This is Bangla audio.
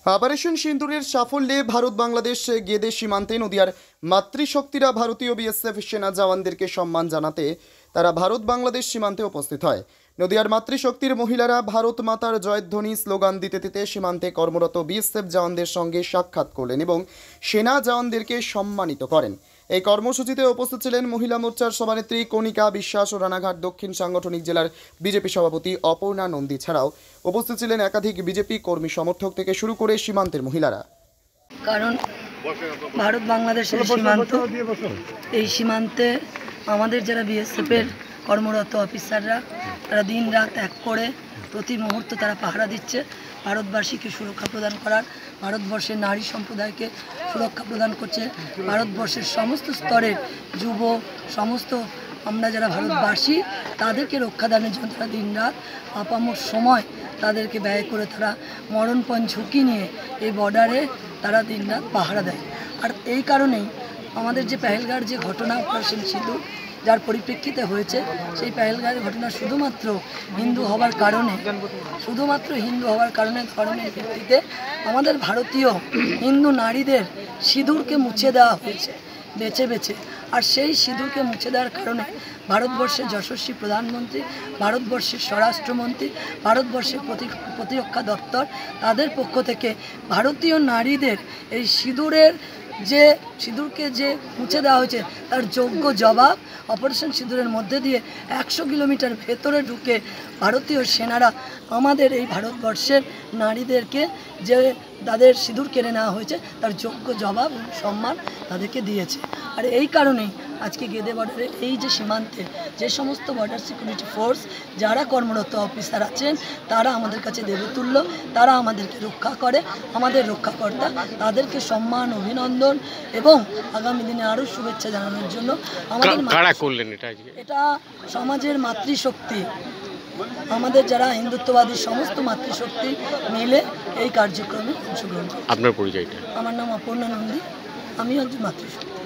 অপারেশন সিন্দুরের সাফল্যে ভারত বাংলাদেশ গেদে সীমান্তে নদিয়ার মাতৃশক্তিরা ভারতীয় বিএসএফ সেনা জওয়ানদেরকে সম্মান জানাতে তারা ভারত বাংলাদেশ সীমান্তে উপস্থিত হয়। নদিয়ার মাতৃশক্তির মহিলারা ভারত মাতার জয়ধ্বনি স্লোগান দিতে দিতে সীমান্তে কর্মরত বিএসএফ জওয়ানদের সঙ্গে সাক্ষাৎ করলেন এবং সেনা জওয়ানদেরকে সম্মানিত করেন। এই কর্মসূচিতে উপস্থিত ছিলেন মহিলা মোর্চার সভানেত্রী কণিকা বিশ্বাস ও রানাঘাট দক্ষিণ সাংগঠনিক জেলার বিজেপি সভাপতি অপর্ণা নন্দী ছাড়াও উপস্থিত ছিলেন একাধিক বিজেপি কর্মী সমর্থক থেকে শুরু করে সীমান্তের মহিলারা। কারণ ভারত বাংলাদেশের সীমান্ত, এই সীমান্তে আমাদের যারা বিএসএফের কর্মরত অফিসাররা তারা দিন রাত এক করে প্রতি মুহূর্ত তারা পাহারা দিচ্ছে ভারতবাসীকে সুরক্ষা প্রদান করার, ভারতবর্ষের নারী সম্প্রদায়কে সুরক্ষা প্রদান করছে, ভারতবর্ষের সমস্ত স্তরের যুব সমস্ত আমরা যারা ভারতবাসী তাদেরকে রক্ষাদানের জন্য তারা দিন রাত আপামর সময় তাদেরকে ব্যয় করে তারা মরণপণ ঝুঁকি নিয়ে এই বর্ডারে তারা দিন রাত পাহারা দেয়। আর এই কারণেই আমাদের যে পেহেলগাঁওর যে ঘটনা অপারেশন সিঁদুর যার পরিপ্রেক্ষিতে হয়েছে, সেই পেহেলগাঁওয়ের ঘটনা শুধুমাত্র হিন্দু হওয়ার কারণে ধর্মের ভিত্তিতে আমাদের ভারতীয় হিন্দু নারীদের সিঁদুরকে মুছে দেওয়া হয়েছে বেছে বেছে। আর সেই সিঁদুরকে মুছে দেওয়ার কারণে ভারতবর্ষের যশস্বী প্রধানমন্ত্রী, ভারতবর্ষের স্বরাষ্ট্রমন্ত্রী, ভারতবর্ষের প্রতিরক্ষা দপ্তর তাদের পক্ষ থেকে ভারতীয় নারীদের এই সিঁদুরকে যে মুছে দেওয়া হয়েছে তার যোগ্য জবাব অপারেশন সিঁদুরের মধ্যে দিয়ে 100 কিলোমিটার ভেতরে ঢুকে ভারতীয় সেনারা আমাদের এই ভারতবর্ষের নারীদেরকে যে তাদের সিঁদুর কেড়ে নেওয়া হয়েছে তার যোগ্য জবাব সম্মান তাদেরকে দিয়েছে। আর এই কারণেই আজকে গেদে বর্ডারে এই যে সীমান্তে যে সমস্ত বর্ডার সিকিউরিটি ফোর্স যারা কর্মরত অফিসার আছেন তারা আমাদের কাছে দেবতুল্য, তারা আমাদেরকে রক্ষা করে, আমাদের রক্ষাকর্তা, তাদেরকে সম্মান অভিনন্দন এবং আগামী দিনে আরও শুভেচ্ছা জানানোর জন্য এটা সমাজের মাতৃশক্তি, আমাদের যারা হিন্দুত্ববাদী সমস্ত মাতৃশক্তি মিলে এই কার্যক্রমে অংশগ্রহণ করে। আপনার পরিচয়টা? আমার নাম অপর্ণা নন্দী, আমি একজন মাতৃশক্তি।